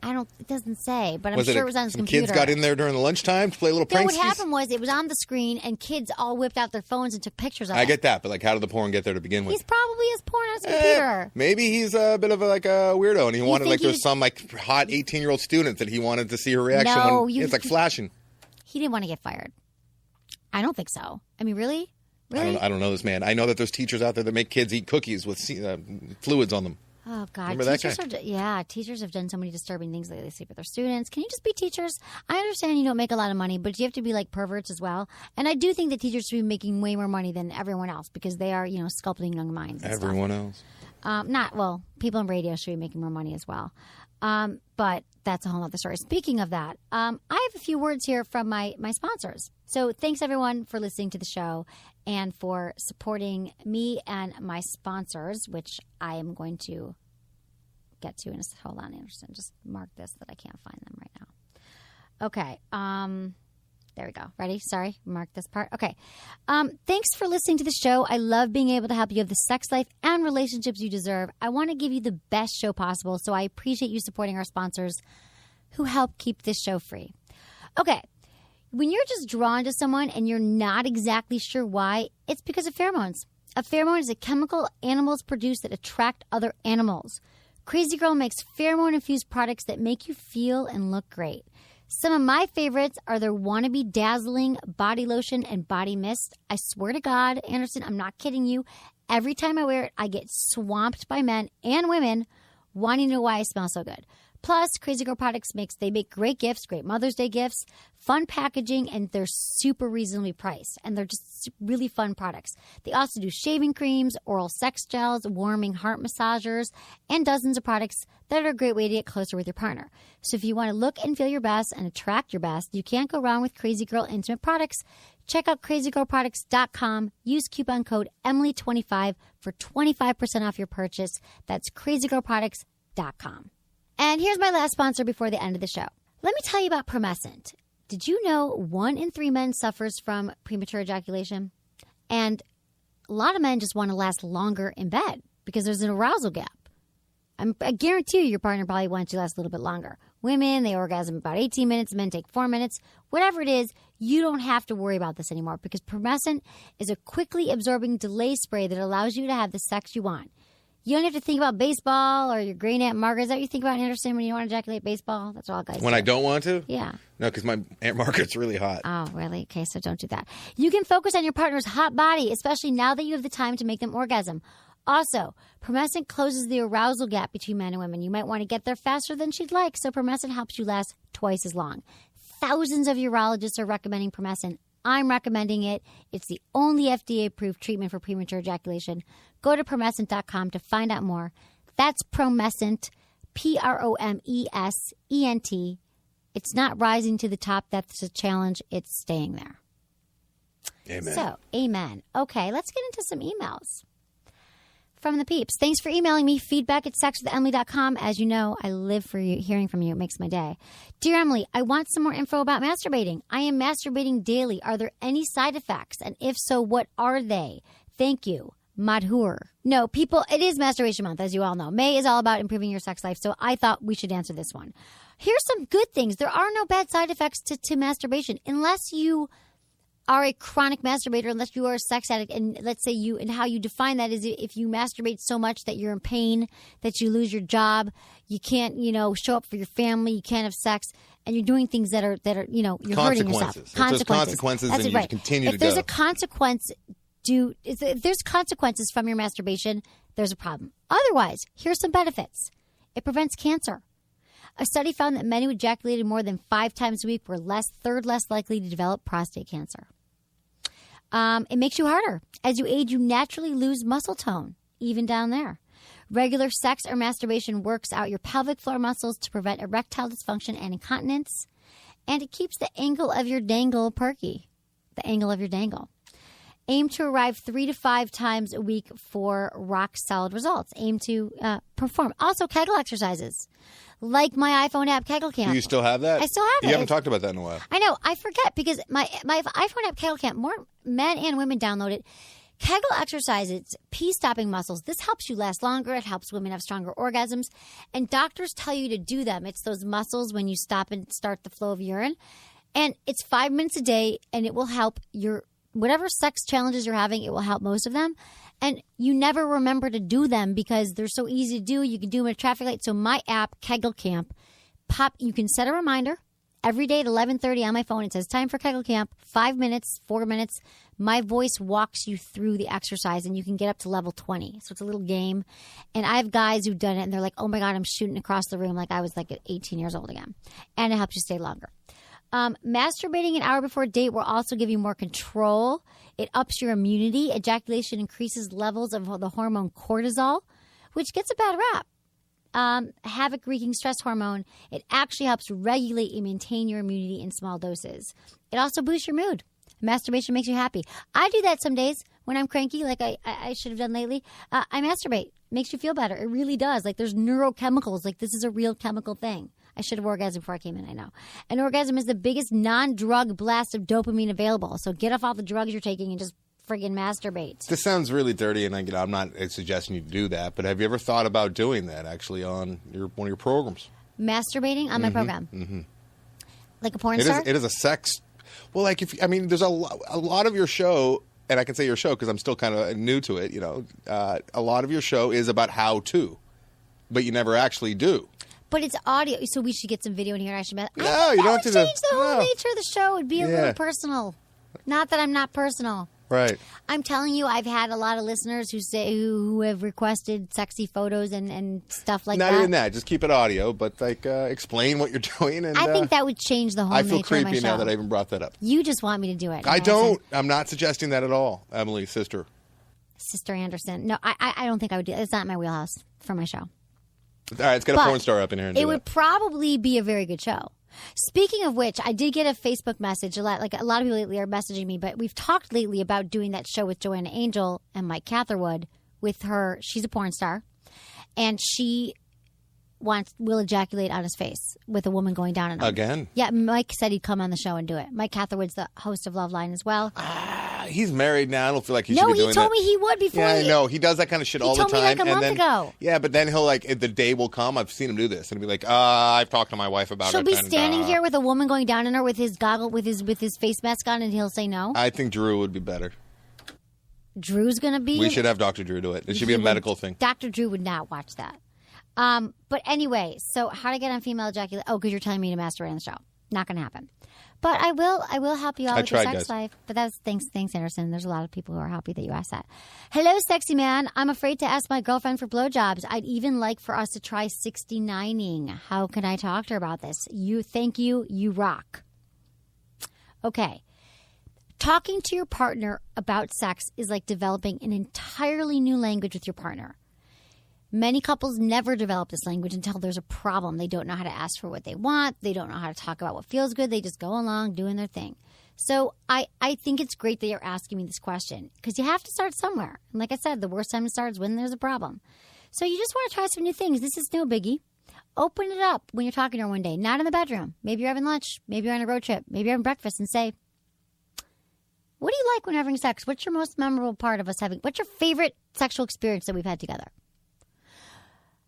It doesn't say, but I'm sure it was on his computer. Kids got in there during the lunchtime to play a little pranks? No, what happened was it was on the screen, and kids all whipped out their phones and took pictures of it. I get that, but like, how did the porn get there to begin with? He's probably his porn on his computer. Maybe he's a bit of a weirdo, and he wanted there's some hot 18-year-old student that he wanted to see her reaction when it's like flashing. He didn't want to get fired. I don't think so. I mean, really? Really? I don't know this man. I know that there's teachers out there that make kids eat cookies with fluids on them. Oh, God. Remember teachers teachers have done so many disturbing things lately. They sleep with their students. Can you just be teachers? I understand you don't make a lot of money, but you have to be like perverts as well. And I do think that teachers should be making way more money than everyone else because they are, sculpting young minds. Everyone else. People in radio should be making more money as well. But that's a whole other story. Speaking of that, I have a few words here from my sponsors. So thanks, everyone, for listening to the show and for supporting me and my sponsors, which I am going to get to in a second. Hold on, Anderson. Just mark this that I can't find them right now. Okay. There we go. Ready? Sorry. Mark this part. Okay. Thanks for listening to the show. I love being able to help you have the sex life and relationships you deserve. I want to give you the best show possible, so I appreciate you supporting our sponsors who help keep this show free. Okay. When you're just drawn to someone and you're not exactly sure why, it's because of pheromones. A pheromone is a chemical animals produce that attract other animals. Crazy Girl makes pheromone-infused products that make you feel and look great. Some of my favorites are their Wannabe Dazzling Body Lotion and Body Mist. I swear to God, Anderson, I'm not kidding you. Every time I wear it, I get swamped by men and women wanting to know why I smell so good. Plus, Crazy Girl products they make great gifts, great Mother's Day gifts, fun packaging, and they're super reasonably priced. And they're just really fun products. They also do shaving creams, oral sex gels, warming heart massagers, and dozens of products that are a great way to get closer with your partner. So if you want to look and feel your best and attract your best, you can't go wrong with Crazy Girl Intimate Products. Check out crazygirlproducts.com. Use coupon code Emily25 for 25% off your purchase. That's crazygirlproducts.com. And here's my last sponsor before the end of the show. Let me tell you about Promescent. Did you know 1 in 3 men suffers from premature ejaculation? And a lot of men just want to last longer in bed because there's an arousal gap. I guarantee you your partner probably wants you to last a little bit longer. Women, they orgasm about 18 minutes. Men take 4 minutes. Whatever it is, you don't have to worry about this anymore because Promescent is a quickly absorbing delay spray that allows you to have the sex you want. You don't have to think about baseball or your great Aunt Margaret. Is that what you think about, Anderson, when you want to ejaculate baseball? That's all guys When do. I don't want to? Yeah. No, because my Aunt Margaret's really hot. Oh, really? Okay, so don't do that. You can focus on your partner's hot body, especially now that you have the time to make them orgasm. Also, Promescent closes the arousal gap between men and women. You might want to get there faster than she'd like, so Promescent helps you last twice as long. Thousands of urologists are recommending Promescent. I'm recommending it. It's the only FDA-approved treatment for premature ejaculation. Go to Promescent.com to find out more. That's Promescent, Promescent. It's not rising to the top. That's a challenge. It's staying there. Amen. So, amen. Okay, let's get into some emails from the peeps. Thanks for emailing me, feedback@sexwithemily.com. As you know, I live for you. Hearing from you, it makes my day. Dear Emily, I want some more info about masturbating. I am masturbating daily. Are there any side effects? And if so, what are they? Thank you. Madhur. No, people, it is masturbation month, as you all know. May is all about improving your sex life, so I thought we should answer this one. Here's some good things. There are no bad side effects to masturbation, unless you are a chronic masturbator, unless you are a sex addict, and let's say you, and how you define that is if you masturbate so much that you're in pain, that you lose your job, you can't, show up for your family, you can't have sex, and you're doing things that are you're hurting yourself. If there's consequences, That's and right. you continue if to there's go. a consequence, if there's consequences from your masturbation, there's a problem. Otherwise, here's some benefits. It prevents cancer. A study found that men who ejaculated more than 5 times a week were third less likely to develop prostate cancer. It makes you harder. As you age, you naturally lose muscle tone, even down there. Regular sex or masturbation works out your pelvic floor muscles to prevent erectile dysfunction and incontinence. And it keeps the angle of your dangle perky. The angle of your dangle. Aim to arrive 3 to 5 times a week for rock-solid results. Aim to perform. Also, Kegel exercises. Like my iPhone app, Kegel Camp. Do you still have that? I still have it. You haven't talked about that in a while. I know. I forget because my iPhone app, Kegel Camp, more men and women download it. Kegel exercises, pee-stopping muscles. This helps you last longer. It helps women have stronger orgasms. And doctors tell you to do them. It's those muscles when you stop and start the flow of urine. And it's 5 minutes a day, and it will help your whatever sex challenges you're having, it will help most of them. And you never remember to do them because they're so easy to do. You can do them at a traffic light. So my app, Kegel Camp, you can set a reminder every day at 11:30 on my phone. It says time for Kegel Camp, 5 minutes, 4 minutes. My voice walks you through the exercise, and you can get up to level 20. So it's a little game. And I have guys who've done it, and they're like, oh, my God, I'm shooting across the room like I was like at 18 years old again. And it helps you stay longer. Masturbating an hour before a date will also give you more control. It ups your immunity. Ejaculation increases levels of the hormone cortisol, which gets a bad rap. Havoc-wreaking stress hormone. It actually helps regulate and maintain your immunity in small doses. It also boosts your mood. Masturbation makes you happy. I do that some days when I'm cranky, like I should have done lately. I masturbate. Makes you feel better. It really does. Like there's neurochemicals. Like this is a real chemical thing. I should have orgasmed before I came in, I know. An orgasm is the biggest non-drug blast of dopamine available. So get off all the drugs you're taking and just friggin' masturbate. This sounds really dirty, and I'm not suggesting you do that, but have you ever thought about doing that actually on one of your programs? Masturbating on my program? Mm-hmm. Like a porn star? It is a sex... Well, like, there's a lot of your show, and I can say your show because I'm still kind of new to it, a lot of your show is about how to, but you never actually do. But it's audio, so we should get some video in here. You don't have to change the whole nature of the show. It'd be a little personal. Not that I'm not personal. Right. I'm telling you, I've had a lot of listeners who have requested sexy photos and stuff like that. Not even that. Just keep it audio, but explain what you're doing. And I think that would change the whole nature of my show. I feel creepy now that I even brought that up. You just want me to do it. I don't. I'm not suggesting that at all, Emily, sister. Sister Anderson. No, I don't think I would do it. It's not my wheelhouse for my show. All right, let's get a porn star up in here and do it. It would probably be a very good show. Speaking of which, I did get a Facebook message. A lot of people lately are messaging me, but we've talked lately about doing that show with Joanna Angel and Mike Catherwood with her. She's a porn star, and she will ejaculate on his face with a woman going down on him. Again? Yeah, Mike said he'd come on the show and do it. Mike Catherwood's the host of Loveline as well. He's married now. I don't feel like he should be doing that. No, he told me he would before. Yeah, I know. He does that kind of shit all the time. He told me like a month ago. Yeah, but then he'll the day will come. I've seen him do this, and he'll be like, I've talked to my wife about it. She'll be standing here with a woman going down on her with his goggle, with his face mask on, and he'll say no. I think Drew would be better. Drew's going to be? We should have Dr. Drew do it. It should be a medical thing. Dr. Drew would not watch that. But anyway, so how to get on female ejaculation? Oh, because you're telling me to masturbate on the show. Not going to happen. But I will help you out with your sex life. But that's thanks, Anderson. There's a lot of people who are happy that you asked that. Hello, sexy man. I'm afraid to ask my girlfriend for blowjobs. I'd even like for us to try 69ing. How can I talk to her about this? Thank you. You rock. Okay. Talking to your partner about sex is like developing an entirely new language with your partner. Many couples never develop this language until there's a problem. They don't know how to ask for what they want. They don't know how to talk about what feels good. They just go along doing their thing. So I think it's great that you're asking me this question because you have to start somewhere. And like I said, the worst time to start is when there's a problem. So you just want to try some new things. This is no biggie. Open it up when you're talking to her one day, not in the bedroom. Maybe you're having lunch. Maybe you're on a road trip. Maybe you're having breakfast and say, what do you like when having sex? What's your most memorable part of us having? What's your favorite sexual experience that we've had together?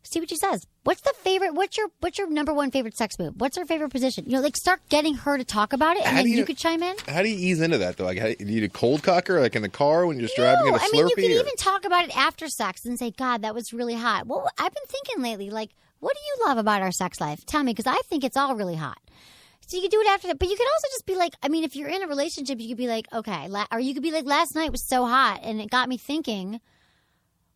See what she says. What's your number one favorite sex move? What's her favorite position? Start getting her to talk about it, and then you could chime in. How do you ease into that, though? Like, do you cold cocker, like in the car when you're just driving in a Slurpee? You can even talk about it after sex and say, God, that was really hot. Well, I've been thinking lately, like, what do you love about our sex life? Tell me, because I think it's all really hot. So you could do it after that. But you could also just be like, if you're in a relationship, you could be like, okay. Or you could be like, last night was so hot, and it got me thinking.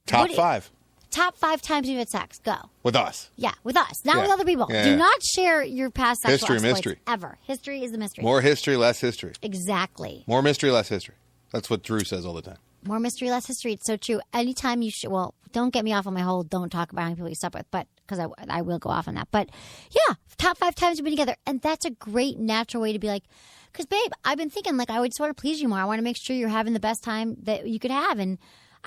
Top 5. Top 5 times you've had sex. Go. With us. Yeah, with us. Not with other people. Yeah, Do not share your past sexual exploits mystery. Ever. History is the mystery. More history, less history. Exactly. More mystery, less history. That's what Drew says all the time. More mystery, less history. It's so true. Anytime you don't get me off on my whole don't talk about how many people you slept with, but because I will go off on that. But yeah, top 5 times you've been together. And that's a great natural way to be like, because babe, I've been thinking like I would just want to please you more. I want to make sure you're having the best time that you could have. And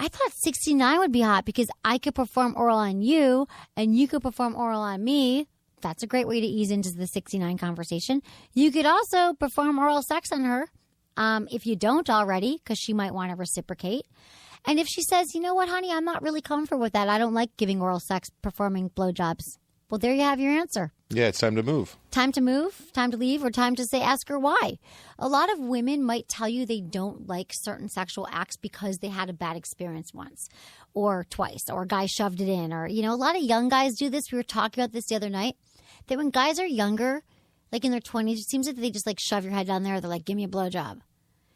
I thought 69 would be hot because I could perform oral on you and you could perform oral on me. That's a great way to ease into the 69 conversation. You could also perform oral sex on her if you don't already, because she might want to reciprocate. And if she says, you know what, honey, I'm not really comfortable with that. I don't like giving oral sex, performing blowjobs. Well, there you have your answer. Yeah, it's time to move. Time to move, time to leave, or time to say, ask her why. A lot of women might tell you they don't like certain sexual acts because they had a bad experience once or twice, or a guy shoved it in, or, a lot of young guys do this. We were talking about this the other night, that when guys are younger, like in their 20s, it seems like they just like shove your head down there. They're like, give me a blowjob.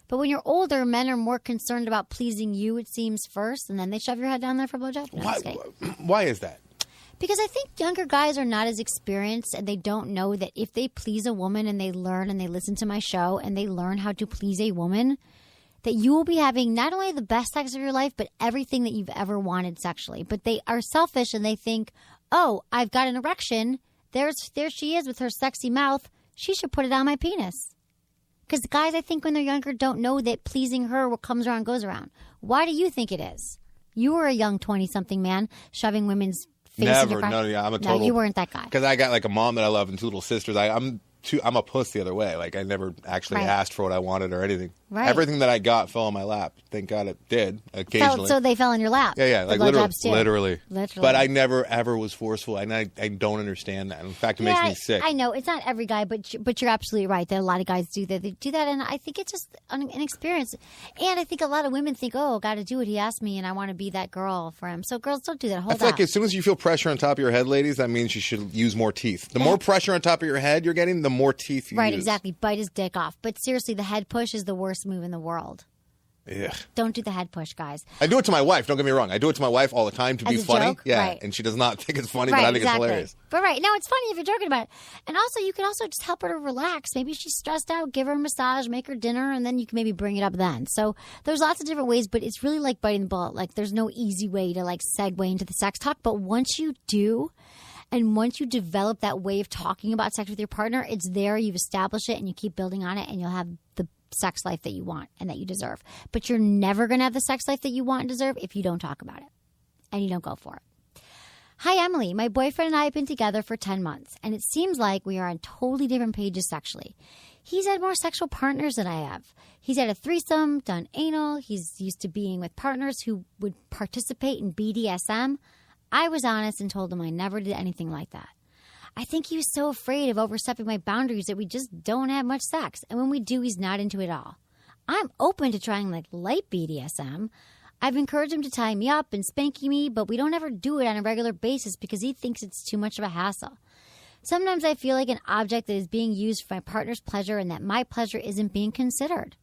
But when you're older, men are more concerned about pleasing you, it seems, first, and then they shove your head down there for a blowjob. No, why is that? Because I think younger guys are not as experienced, and they don't know that if they please a woman and they learn and they listen to my show and they learn how to please a woman, that you will be having not only the best sex of your life, but everything that you've ever wanted sexually. But they are selfish and they think, oh, I've got an erection. There she is with her sexy mouth. She should put it on my penis. Because guys, I think when they're younger, don't know that pleasing her, what comes around goes around. Why do you think it is? You were a young 20-something man shoving women's face in your Never. No, yeah, I'm a total. No, you weren't that guy. Because I got like a mom that I love and 2 little sisters. I'm a puss the other way. Like I never actually asked for what I wanted or anything. Right. Everything that I got fell in my lap. Thank God it did occasionally. So they fell in your lap. Yeah, like literally. Literally. But I never ever was forceful, and I don't understand that. In fact, it makes me sick. I know it's not every guy, but you're absolutely right that a lot of guys do that. They do that, and I think it's just an experience. And I think a lot of women think, oh, got to do what he asked me, and I want to be that girl for him. So girls, don't do that. Hold on. I feel like as soon as you feel pressure on top of your head, ladies, that means you should use more teeth. The more pressure on top of your head you're getting, the more teeth you use. Right, exactly. Bite his dick off. But seriously, the head push is the worst move in the world. Ugh. Don't do the head push, guys. I do it to my wife. Don't get me wrong. I do it to my wife all the time to be funny. Joke? Yeah, right. And she does not think it's funny, but I think it's hilarious. But right now, it's funny if you're joking about it. And also, you can also just help her to relax. Maybe she's stressed out. Give her a massage, make her dinner, and then you can maybe bring it up then. So there's lots of different ways, but it's really like biting the bullet. Like there's no easy way to like segue into the sex talk. But once you do, and once you develop that way of talking about sex with your partner, it's there. You've established it, and you keep building on it, and you'll have the sex life that you want and that you deserve. But you're never going to have the sex life that you want and deserve if you don't talk about it and you don't go for it. Hi, Emily. My boyfriend and I have been together for 10 months, and it seems like we are on totally different pages sexually. He's had more sexual partners than I have. He's had a threesome, done anal. He's used to being with partners who would participate in BDSM. I was honest and told him I never did anything like that. I think he was so afraid of overstepping my boundaries that we just don't have much sex. And when we do, he's not into it all. I'm open to trying like light BDSM. I've encouraged him to tie me up and spanking me, but we don't ever do it on a regular basis because he thinks it's too much of a hassle. Sometimes I feel like an object that is being used for my partner's pleasure and that my pleasure isn't being considered.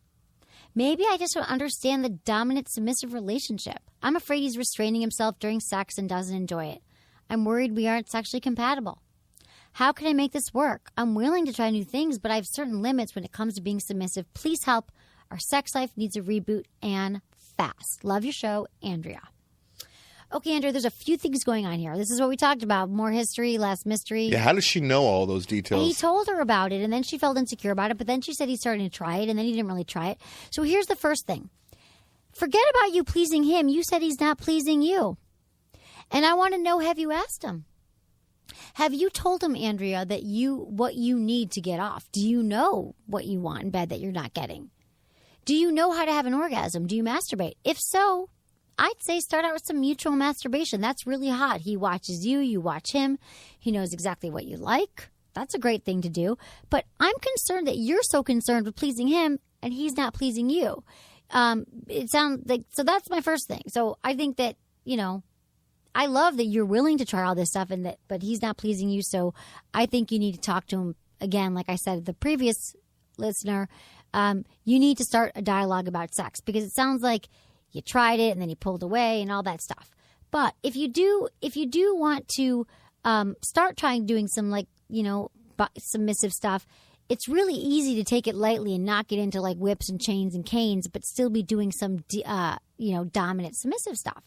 Maybe I just don't understand the dominant-submissive relationship. I'm afraid he's restraining himself during sex and doesn't enjoy it. I'm worried we aren't sexually compatible. How can I make this work? I'm willing to try new things, but I have certain limits when it comes to being submissive. Please help. Our sex life needs a reboot and fast. Love your show, Andrea. Okay, Andrea, there's a few things going on here. This is what we talked about. More history, less mystery. Yeah, how does she know all those details? He told her about it, and then she felt insecure about it, but then she said he's starting to try it, and then he didn't really try it. So here's the first thing. Forget about you pleasing him. You said he's not pleasing you. And I want to know, have you asked him? Have you told him, Andrea, that what you need to get off? Do you know what you want in bed that you're not getting? Do you know how to have an orgasm? Do you masturbate? If so, I'd say start out with some mutual masturbation. That's really hot. He watches you, you watch him. He knows exactly what you like. That's a great thing to do. But I'm concerned that you're so concerned with pleasing him and he's not pleasing you. It sounds like, so that's my first thing. So I think that, I love that you're willing to try all this stuff but he's not pleasing you. So I think you need to talk to him again. Like I said, the previous listener, you need to start a dialogue about sex because it sounds like you tried it and then you pulled away and all that stuff. But if you do want to start doing some submissive stuff, it's really easy to take it lightly and not get into like whips and chains and canes, but still be doing some dominant submissive stuff.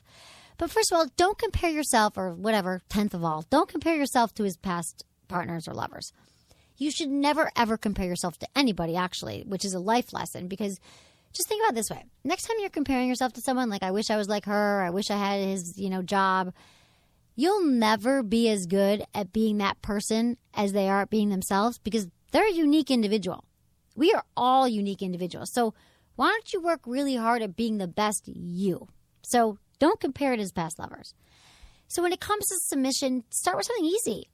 But first of all, don't compare yourself or whatever, 10th of all, don't compare yourself to his past partners or lovers. You should never, ever compare yourself to anybody, actually, which is a life lesson because just think about it this way. Next time you're comparing yourself to someone like, I wish I was like her, I wish I had his, job, you'll never be as good at being that person as they are at being themselves because they're a unique individual. We are all unique individuals. So why don't you work really hard at being the best you? So don't compare it to his past lovers. So when it comes to submission, start with something easy.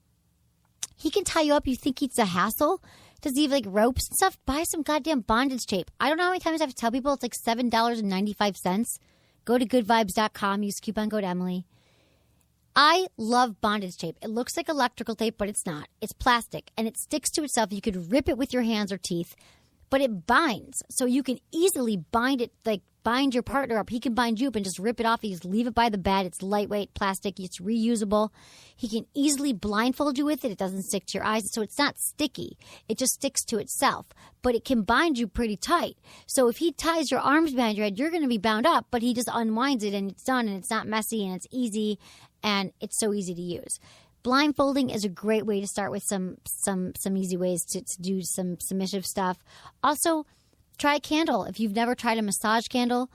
He can tie you up. You think it's a hassle? Does he have like ropes and stuff? Buy some goddamn bondage tape. I don't know how many times I have to tell people it's like $7.95. Go to goodvibes.com. Use coupon code Emily. I love bondage tape. It looks like electrical tape, but it's not. It's plastic and it sticks to itself. You could rip it with your hands or teeth, but it binds. So you can easily bind it, like bind your partner up. He can bind you up and just rip it off. You just leave it by the bed. It's lightweight plastic. It's reusable. He can easily blindfold you with it. It doesn't stick to your eyes. So it's not sticky. It just sticks to itself. But it can bind you pretty tight. So if he ties your arms behind your head, you're going to be bound up. But he just unwinds it and it's done and it's not messy and it's easy and it's so easy to use. Blindfolding is a great way to start with some easy ways to do some submissive stuff. Also, try a candle. If you've never tried a massage candle,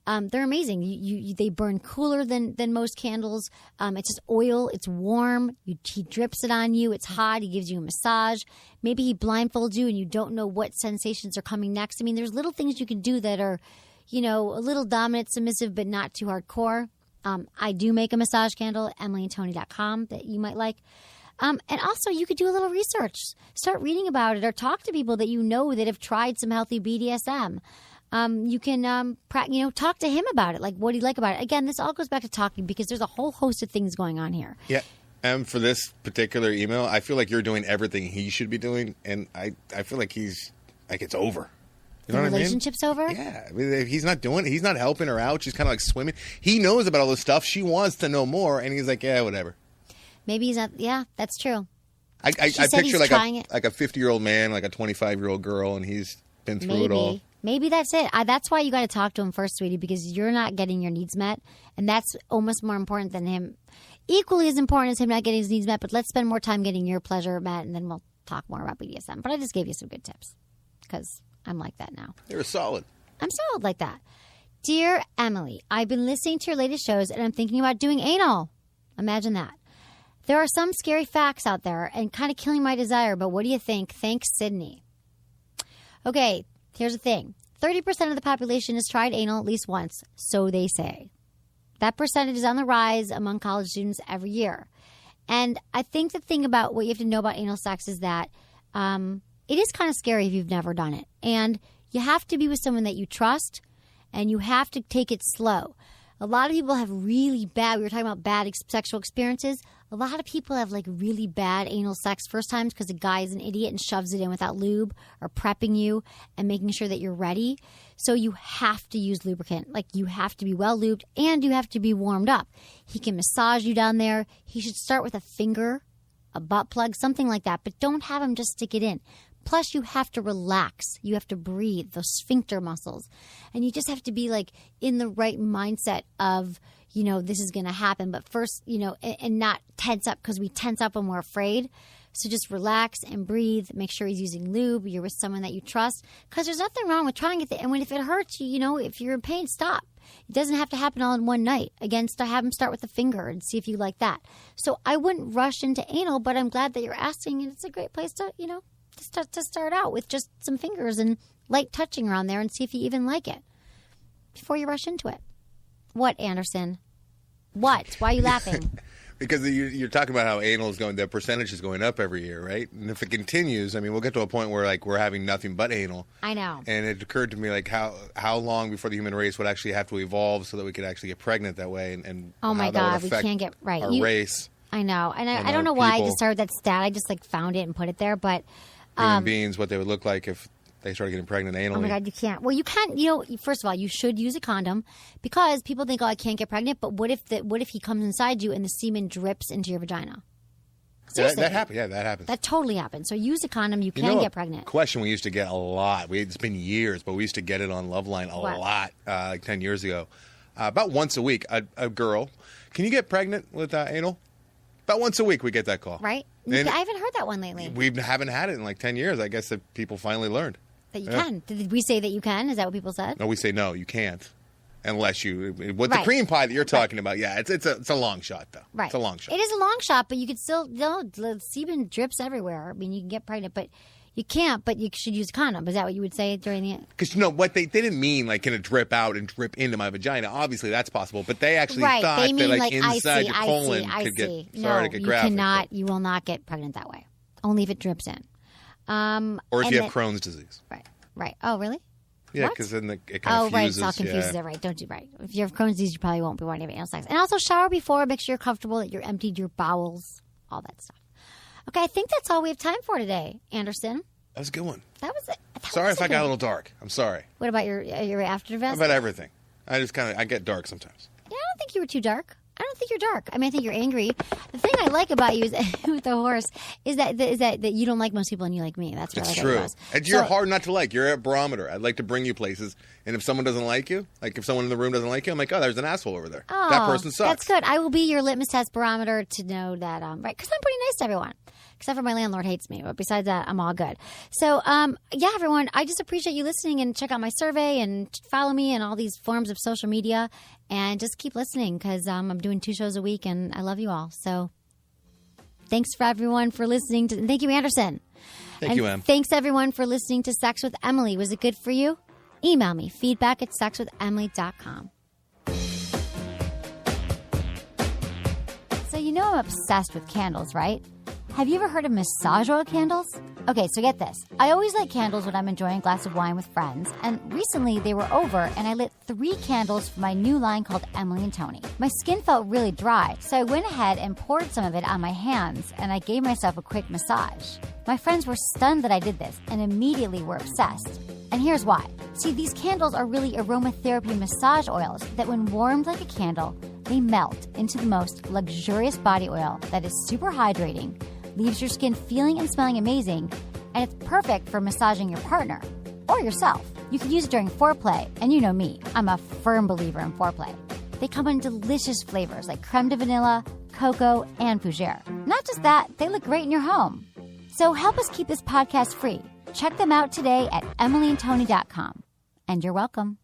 they're amazing. They burn cooler than most candles. It's just oil. It's warm. He drips it on you. It's hot. He gives you a massage. Maybe he blindfolds you and you don't know what sensations are coming next. I mean, there's little things you can do that are, a little dominant, submissive, but not too hardcore. I do make a massage candle at emilyandtony.com that you might like. And also, you could do a little research. Start reading about it or talk to people that you know that have tried some healthy BDSM. You can, talk to him about it, like what he'd like about it. Again, this all goes back to talking because there's a whole host of things going on here. Yeah. And for this particular email, I feel like you're doing everything he should be doing. And I feel like it's over. You know the what I mean? Relationship's over? Yeah. I mean, he's not doing it. He's not helping her out. She's kind of like swimming. He knows about all this stuff. She wants to know more. And he's like, yeah, whatever. Maybe he's not. Yeah, that's true. I picture like a 50-year-old man, like a 25-year-old girl, and he's been through it all. Maybe that's it. That's why you got to talk to him first, sweetie, because you're not getting your needs met. And that's almost more important than him. Equally as important as him not getting his needs met, but let's spend more time getting your pleasure met, and then we'll talk more about BDSM. But I just gave you some good tips because I'm like that now. You're solid. I'm solid like that. Dear Emily, I've been listening to your latest shows, and I'm thinking about doing anal. Imagine that. There are some scary facts out there and kind of killing my desire, but what do you think? Thanks, Sydney. Okay, here's the thing. 30% of the population has tried anal at least once, so they say. That percentage is on the rise among college students every year. And I think the thing about what you have to know about anal sex is that it is kind of scary if you've never done it. And you have to be with someone that you trust, and you have to take it slow. A lot of people have really bad, we were talking about bad sexual experiences. A lot of people have like really bad anal sex first times because the guy is an idiot and shoves it in without lube or prepping you and making sure that you're ready. So you have to use lubricant. Like you have to be well lubed and you have to be warmed up. He can massage you down there. He should start with a finger, a butt plug, something like that. But don't have him just stick it in. Plus, you have to relax. You have to breathe, those sphincter muscles. And you just have to be like in the right mindset of, you know, this is going to happen. But first, you know, and not tense up because we tense up when we're afraid. So just relax and breathe. Make sure he's using lube. You're with someone that you trust. Because there's nothing wrong with trying it. And if it hurts you, you know, if you're in pain, stop. It doesn't have to happen all in one night. Again, have him start with a finger and see if you like that. So I wouldn't rush into anal, but I'm glad that you're asking. And it's a great place to, you know, to start out with just some fingers and light touching around there and see if you even like it before you rush into it. What, Anderson? What? Why are you laughing? Because you're talking about how anal is going, the percentage is going up every year, right? And if it continues, I mean, we'll get to a point where like we're having nothing but anal. I know. And it occurred to me like how long before the human race would actually have to evolve so that we could actually get pregnant that way, and oh my how that God, would we affect can't get right. our race. I know, and I don't know why I just started that stat. I just like found it and put it there, but human beings, what they would look like if they started getting pregnant anally. Oh my God, you can't. Well, you can't. You know, first of all, you should use a condom because people think, oh, I can't get pregnant. But what if he comes inside you and the semen drips into your vagina? Seriously, that happens. Yeah, that happens. That totally happens. So use a condom. You can get pregnant. Question we used to get a lot. It's been years, but we used to get it on Loveline a lot, like 10 years ago. About once a week, a girl, can you get pregnant with anal? About once a week we get that call. Right? I haven't heard that one lately. We haven't had it in like 10 years. I guess that people finally learned. That you can. Did we say that you can? Is that what people said? No, we say no, you can't. Unless you, with the cream pie that you're talking about, yeah, it's a long shot though. Right. It's a long shot. It is a long shot, but you could still, the semen drips everywhere. I mean, you can get pregnant, but you can't, but you should use a condom. Is that what you would say during the... Because, you know, what they didn't mean, like, can it drip out and drip into my vagina? Obviously, that's possible. But they actually thought they mean, that, like inside your colon could get... Sorry to get graphic. You will not get pregnant that way. Only if it drips in. Or if you have Crohn's disease. Right. Oh, really? Yeah, because then it kind of fuses. Oh, right. It's all confuses it. Right. Don't do right. If you have Crohn's disease, you probably won't be wanting to have anal sex. And also shower before. Make sure you're comfortable, that you're emptied your bowels, all that stuff. Okay, I think that's all we have time for today, Anderson. That was a good one. That was it. Sorry if I got a little dark. I'm sorry. What about your aftervest? About everything. I get dark sometimes. Yeah, I don't think you were too dark. I don't think you're dark. I mean, I think you're angry. The thing I like about you is with the horse is that you don't like most people and you like me. That's what I like. It's true. And you're hard not to like. You're a barometer. I'd like to bring you places, and if someone doesn't like you, like if someone in the room doesn't like you, I'm like, oh, there's an asshole over there. Oh, that person sucks. That's good. I will be your litmus test barometer to know that, right? Because I'm pretty nice to everyone. Except for my landlord hates me. But besides that, I'm all good. So, yeah, everyone, I just appreciate you listening, and check out my survey and follow me in all these forms of social media, and just keep listening because I'm doing 2 shows a week and I love you all. So thanks for everyone for listening. Thank you, Anderson. Thank you, Em. Thanks, everyone, for listening to Sex with Emily. Was it good for you? Email me, feedback@sexwithemily.com. So you know I'm obsessed with candles, right? Have you ever heard of massage oil candles? Okay, so get this. I always light candles when I'm enjoying a glass of wine with friends, and recently they were over and I lit 3 candles for my new line called Emily and Tony. My skin felt really dry, so I went ahead and poured some of it on my hands, and I gave myself a quick massage. My friends were stunned that I did this and immediately were obsessed. And here's why. See, these candles are really aromatherapy massage oils that when warmed like a candle, they melt into the most luxurious body oil that is super hydrating, leaves your skin feeling and smelling amazing, and it's perfect for massaging your partner or yourself. You can use it during foreplay, and you know me, I'm a firm believer in foreplay. They come in delicious flavors like creme de vanilla, cocoa, and fougere. Not just that, they look great in your home. So help us keep this podcast free. Check them out today at emilyandtony.com. And you're welcome.